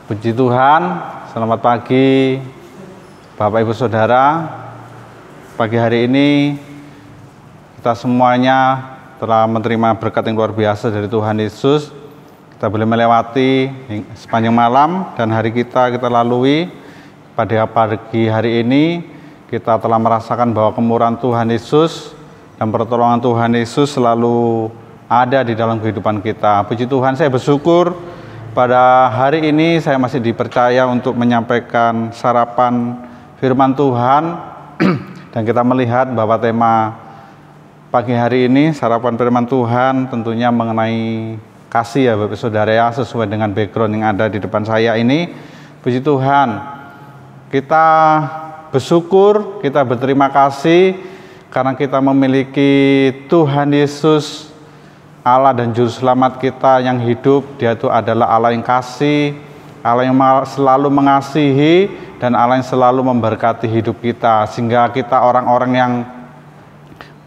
Puji Tuhan, selamat pagi Bapak Ibu Saudara. Pagi hari ini kita semuanya telah menerima berkat yang luar biasa dari Tuhan Yesus. Kita boleh melewati sepanjang malam dan hari kita lalui. Pada pagi hari ini kita telah merasakan bahwa kemurahan Tuhan Yesus dan pertolongan Tuhan Yesus selalu ada di dalam kehidupan kita. Puji Tuhan, saya bersyukur pada hari ini saya masih dipercaya untuk menyampaikan sarapan firman Tuhan dan kita melihat bahwa tema pagi hari ini sarapan firman Tuhan tentunya mengenai kasih ya Bapak Saudara ya, sesuai dengan background yang ada di depan saya ini. Puji Tuhan, kita bersyukur, kita berterima kasih karena kita memiliki Tuhan Yesus, Allah dan Juru Selamat kita yang hidup. Dia itu adalah Allah yang kasih, Allah yang selalu mengasihi, dan Allah yang selalu memberkati hidup kita. Sehingga kita orang-orang yang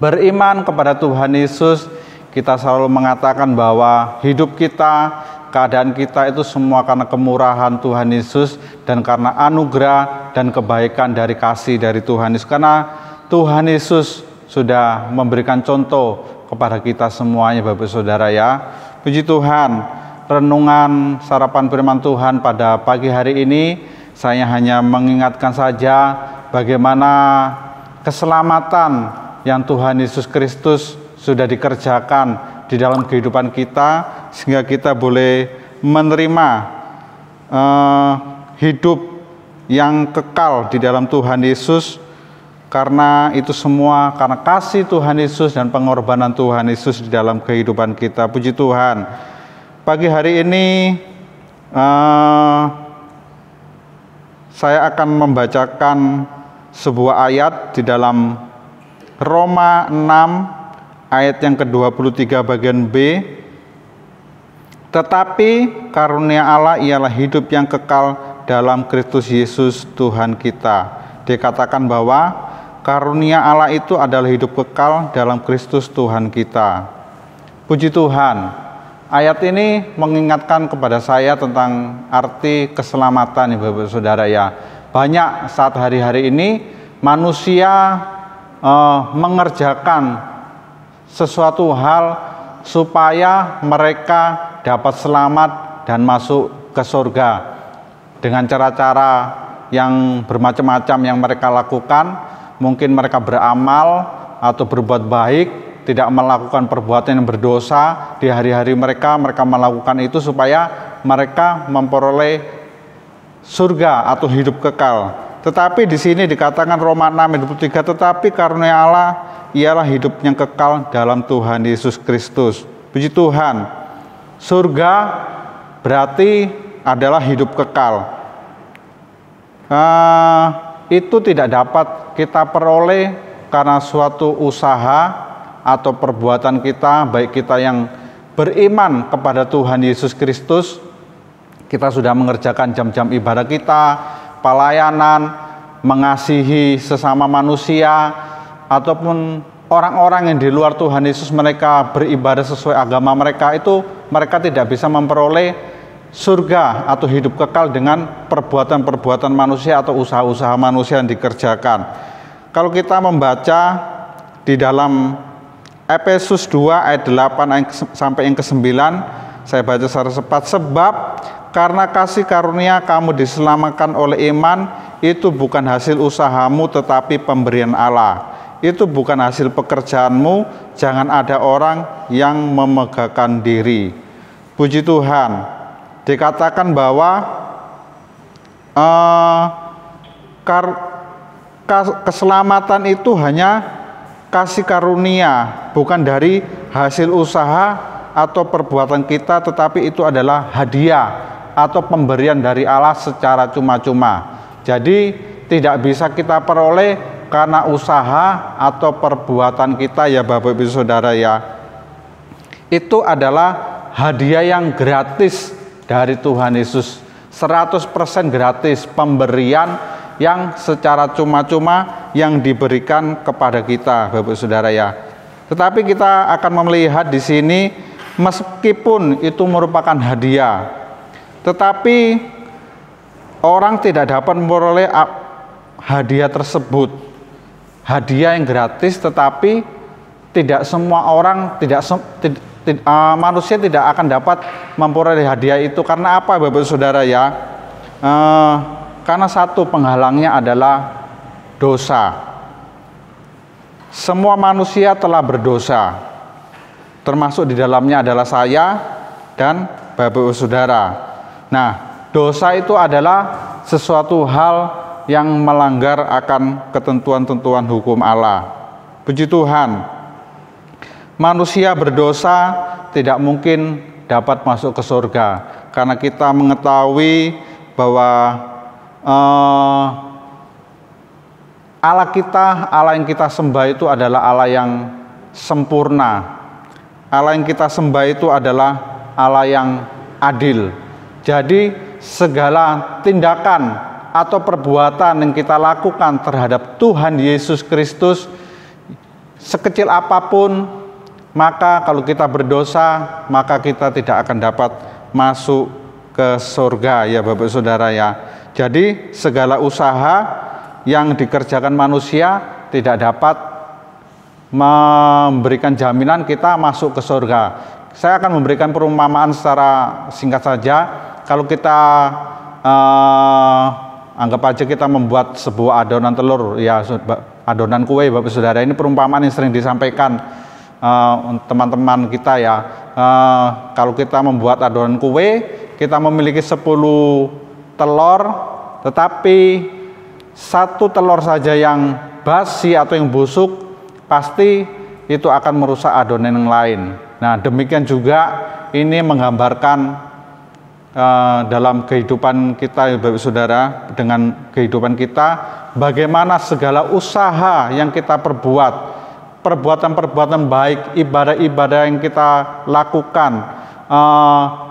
beriman kepada Tuhan Yesus, kita selalu mengatakan bahwa hidup kita, keadaan kita itu semua karena kemurahan Tuhan Yesus dan karena anugerah dan kebaikan dari kasih dari Tuhan Yesus. Karena Tuhan Yesus sudah memberikan contoh kepada kita semuanya Bapak Saudara ya. Puji Tuhan, renungan sarapan firman Tuhan pada pagi hari ini saya hanya mengingatkan saja bagaimana keselamatan yang Tuhan Yesus Kristus sudah dikerjakan di dalam kehidupan kita sehingga kita boleh menerima hidup yang kekal di dalam Tuhan Yesus. Karena itu semua karena kasih Tuhan Yesus dan pengorbanan Tuhan Yesus di dalam kehidupan kita. Puji Tuhan. Pagi hari ini saya akan membacakan sebuah ayat di dalam Roma 6 ayat yang ke-23 bagian B. Tetapi karunia Allah ialah hidup yang kekal dalam Kristus Yesus Tuhan kita. Dikatakan bahwa karunia Allah itu adalah hidup kekal dalam Kristus Tuhan kita. Puji Tuhan, ayat ini mengingatkan kepada saya tentang arti keselamatan Bapak Saudara ya. Banyak saat hari-hari ini manusia mengerjakan sesuatu hal supaya mereka dapat selamat dan masuk ke surga dengan cara-cara yang bermacam-macam yang mereka lakukan. Mungkin mereka beramal atau berbuat baik, tidak melakukan perbuatan yang berdosa di hari-hari mereka melakukan itu supaya mereka memperoleh surga atau hidup kekal. Tetapi di sini dikatakan Roma 6:23, tetapi karunia Allah ialah hidup yang kekal dalam Tuhan Yesus Kristus. Puji Tuhan, surga berarti adalah hidup kekal. Itu tidak dapat kita peroleh karena suatu usaha atau perbuatan kita, baik kita yang beriman kepada Tuhan Yesus Kristus, kita sudah mengerjakan jam-jam ibadah kita, pelayanan, mengasihi sesama manusia, ataupun orang-orang yang di luar Tuhan Yesus mereka beribadah sesuai agama mereka, itu mereka tidak bisa memperoleh surga atau hidup kekal dengan perbuatan-perbuatan manusia atau usaha-usaha manusia yang dikerjakan. Kalau kita membaca di dalam Efesus 2 ayat 8 sampai yang ke-9, saya baca secara cepat. Sebab karena kasih karunia kamu diselamatkan oleh iman, itu bukan hasil usahamu tetapi pemberian Allah. Itu bukan hasil pekerjaanmu, jangan ada orang yang memegahkan diri. Puji Tuhan. Dikatakan bahwa keselamatan itu hanya kasih karunia, bukan dari hasil usaha atau perbuatan kita, tetapi itu adalah hadiah atau pemberian dari Allah secara cuma-cuma. Jadi tidak bisa kita peroleh karena usaha atau perbuatan kita ya Bapak Ibu Saudara ya. Itu adalah hadiah yang gratis dari Tuhan Yesus, 100% gratis, pemberian yang secara cuma-cuma yang diberikan kepada kita Bapak Saudara ya. Tetapi kita akan melihat di sini meskipun itu merupakan hadiah, tetapi orang tidak dapat memperoleh hadiah tersebut. Hadiah yang gratis, tetapi tidak semua orang, manusia tidak akan dapat memperoleh hadiah itu. Karena apa, Bapak Saudara ya? Karena satu penghalangnya adalah dosa. Semua manusia telah berdosa, termasuk di dalamnya adalah saya dan Bapak Saudara. Nah, dosa itu adalah sesuatu hal yang melanggar akan ketentuan-tentuan hukum Allah. Puji Tuhan, manusia berdosa tidak mungkin dapat masuk ke surga, karena kita mengetahui bahwa Allah kita, Allah yang kita sembah itu adalah Allah yang sempurna. Allah yang kita sembah itu adalah Allah yang adil. Jadi segala tindakan atau perbuatan yang kita lakukan terhadap Tuhan Yesus Kristus, sekecil apapun, maka kalau kita berdosa, maka kita tidak akan dapat masuk ke surga ya Bapak Saudara ya. Jadi segala usaha yang dikerjakan manusia tidak dapat memberikan jaminan kita masuk ke surga. Saya akan memberikan perumpamaan secara singkat saja. Kalau kita anggap aja kita membuat sebuah adonan telur, ya adonan kue Bapak Saudara, ini perumpamaan yang sering disampaikan teman-teman kita ya. Kalau kita membuat adonan kue, kita memiliki 10 telur, tetapi satu telur saja yang basi atau yang busuk, pasti itu akan merusak adonan yang lain. Nah, demikian juga ini menggambarkan dalam kehidupan kita, Bapak Saudara, dengan kehidupan kita, bagaimana segala usaha yang kita perbuat, perbuatan-perbuatan baik, ibadah-ibadah yang kita lakukan,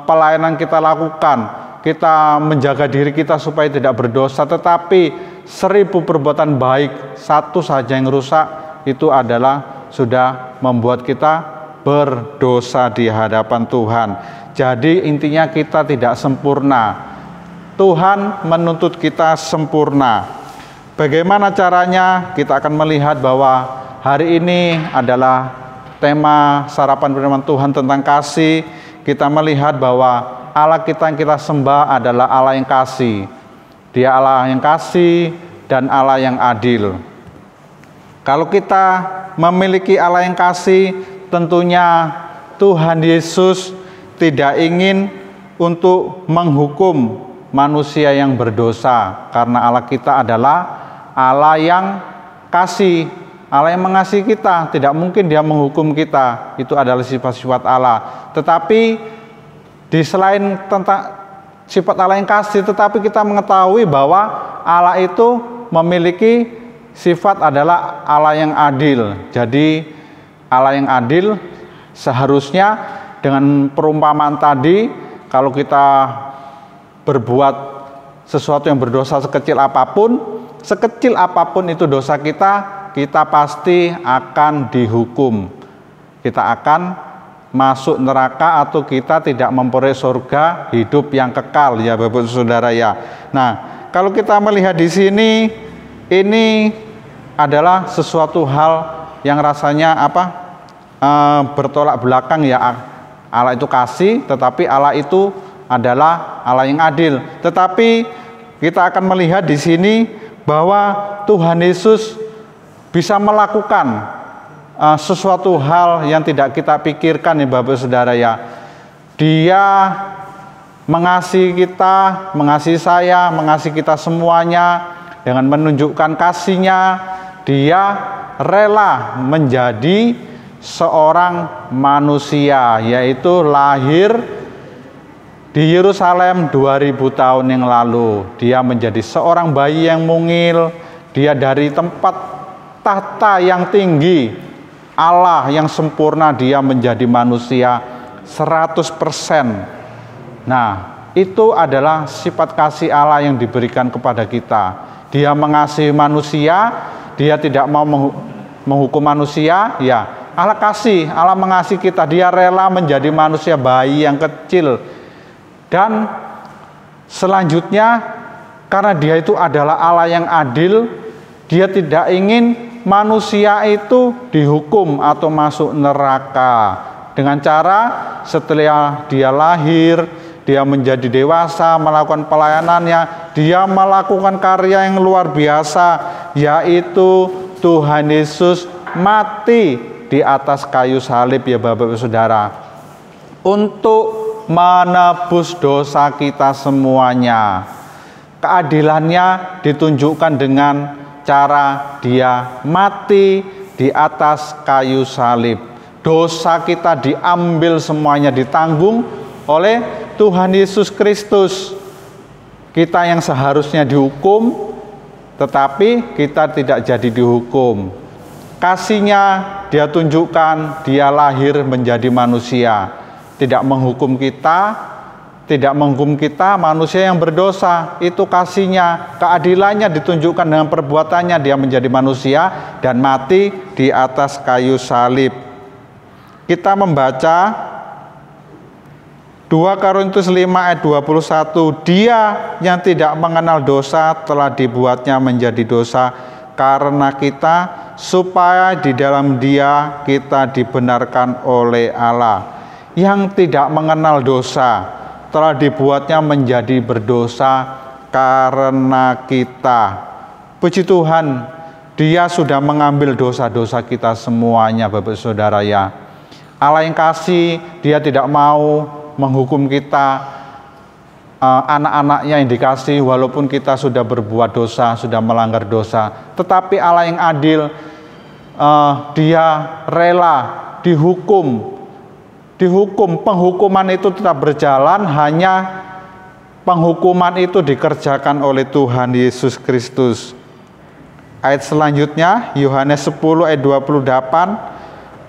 pelayanan kita lakukan, kita menjaga diri kita supaya tidak berdosa, tetapi 1000 perbuatan baik, satu saja yang rusak, itu adalah sudah membuat kita berdosa di hadapan Tuhan. Jadi intinya kita tidak sempurna. Tuhan menuntut kita sempurna. Bagaimana caranya? Kita akan melihat bahwa hari ini adalah tema sarapan firman Tuhan tentang kasih. Kita melihat bahwa Allah kita yang kita sembah adalah Allah yang kasih. Dia Allah yang kasih dan Allah yang adil. Kalau kita memiliki Allah yang kasih, tentunya Tuhan Yesus tidak ingin untuk menghukum manusia yang berdosa, karena Allah kita adalah Allah yang kasih, Allah yang mengasihi kita. Tidak mungkin Dia menghukum kita, itu adalah sifat-sifat Allah. Tetapi di selain tentang sifat Allah yang kasih, tetapi kita mengetahui bahwa Allah itu memiliki sifat adalah Allah yang adil. Jadi Allah yang adil seharusnya dengan perumpamaan tadi, kalau kita berbuat sesuatu yang berdosa sekecil apapun itu dosa kita, kita pasti akan dihukum. Kita akan masuk neraka atau kita tidak memperoleh surga hidup yang kekal ya Bapak Saudara ya. Nah, kalau kita melihat di sini, ini adalah sesuatu hal yang rasanya bertolak belakang ya. Allah itu kasih, tetapi Allah itu adalah Allah yang adil. Tetapi kita akan melihat di sini bahwa Tuhan Yesus bisa melakukan sesuatu hal yang tidak kita pikirkan ya Bapak Saudara ya. Dia mengasihi kita, mengasihi saya, mengasihi kita semuanya dengan menunjukkan kasih-Nya. Dia rela menjadi seorang manusia, yaitu lahir di Yerusalem 2000 tahun yang lalu. Dia menjadi seorang bayi yang mungil. Dia dari tempat tahta yang tinggi, Allah yang sempurna, Dia menjadi manusia 100%. Nah, itu adalah sifat kasih Allah yang diberikan kepada kita. Dia mengasihi manusia, Dia tidak mau menghukum manusia. Ya, Allah kasih, Allah mengasihi kita. Dia rela menjadi manusia, bayi yang kecil. Dan selanjutnya Karena Dia itu adalah Allah yang adil, Dia tidak ingin manusia itu dihukum atau masuk neraka. Dengan cara setelah dia lahir, dia menjadi dewasa, melakukan pelayanannya, dia melakukan karya yang luar biasa, yaitu Tuhan Yesus mati di atas kayu salib, ya Bapak Ibu Saudara, untuk menebus dosa kita semuanya. Keadilannya ditunjukkan dengan cara Dia mati di atas kayu salib. Dosa kita diambil semuanya, ditanggung oleh Tuhan Yesus Kristus. Kita yang seharusnya dihukum, tetapi kita tidak jadi dihukum. Kasih-Nya Dia tunjukkan, Dia lahir menjadi manusia, tidak menghukum kita, manusia yang berdosa. Itu kasih-Nya, keadilannya ditunjukkan dengan perbuatannya, Dia menjadi manusia dan mati di atas kayu salib. Kita membaca 2 Korintus 5 ayat 21, Dia yang tidak mengenal dosa telah dibuatnya menjadi dosa karena kita, supaya di dalam Dia kita dibenarkan oleh Allah. Yang tidak mengenal dosa telah dibuatnya menjadi berdosa karena kita. Puji Tuhan, Dia sudah mengambil dosa-dosa kita semuanya, Bapak Saudara ya. Allah yang kasih, Dia tidak mau menghukum kita, anak-anaknya yang dikasih, walaupun kita sudah berbuat dosa, sudah melanggar dosa. Tetapi Allah yang adil, Dia rela dihukum, penghukuman itu tetap berjalan, hanya penghukuman itu dikerjakan oleh Tuhan Yesus Kristus. Ayat selanjutnya, Yohanes 10 ayat 28,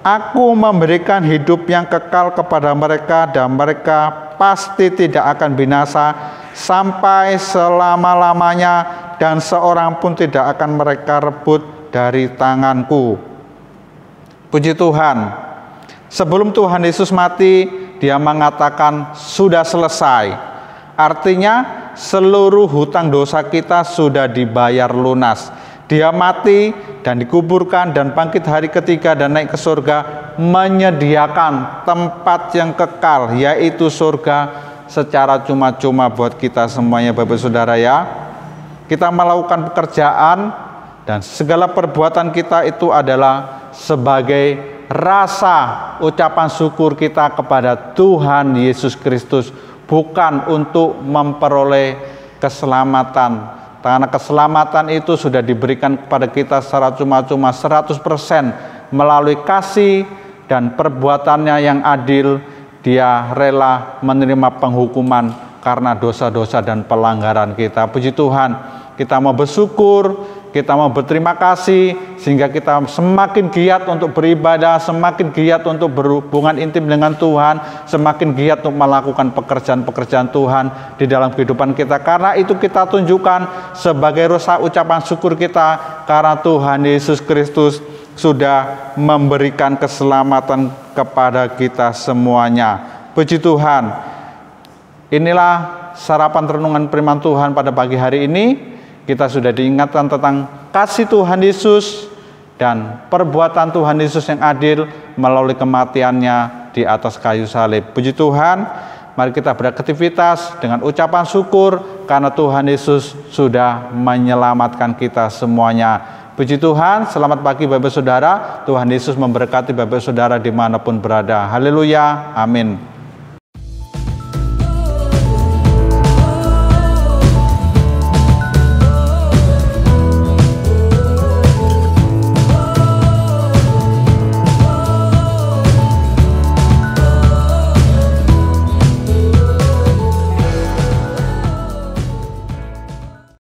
Aku memberikan hidup yang kekal kepada mereka, dan mereka pasti tidak akan binasa sampai selama-lamanya, dan seorang pun tidak akan mereka rebut dari tanganku. Puji Tuhan. Sebelum Tuhan Yesus mati, Dia mengatakan sudah selesai. Artinya seluruh hutang dosa kita sudah dibayar lunas. Dia mati dan dikuburkan dan bangkit hari ketiga dan naik ke surga, menyediakan tempat yang kekal, yaitu surga secara cuma-cuma buat kita semuanya, Bapak Saudara ya. Kita melakukan pekerjaan dan segala perbuatan kita itu adalah sebagai rasa ucapan syukur kita kepada Tuhan Yesus Kristus, bukan untuk memperoleh keselamatan. Karena keselamatan itu sudah diberikan kepada kita secara cuma-cuma 100% melalui kasih dan perbuatannya yang adil. Dia rela menerima penghukuman karena dosa-dosa dan pelanggaran kita. Puji Tuhan, kita mau bersyukur, kita mau berterima kasih, sehingga kita semakin giat untuk beribadah, semakin giat untuk berhubungan intim dengan Tuhan, semakin giat untuk melakukan pekerjaan-pekerjaan Tuhan di dalam kehidupan kita. Karena itu kita tunjukkan sebagai rasa ucapan syukur kita, karena Tuhan Yesus Kristus sudah memberikan keselamatan kepada kita semuanya. Puji Tuhan. Inilah sarapan renungan firman Tuhan pada pagi hari ini. Kita sudah diingatkan tentang kasih Tuhan Yesus dan perbuatan Tuhan Yesus yang adil melalui kematiannya di atas kayu salib. Puji Tuhan, mari kita beraktivitas dengan ucapan syukur karena Tuhan Yesus sudah menyelamatkan kita semuanya. Puji Tuhan, selamat pagi Bapak Saudara. Tuhan Yesus memberkati Bapak Saudara dimanapun berada. Haleluya, amin.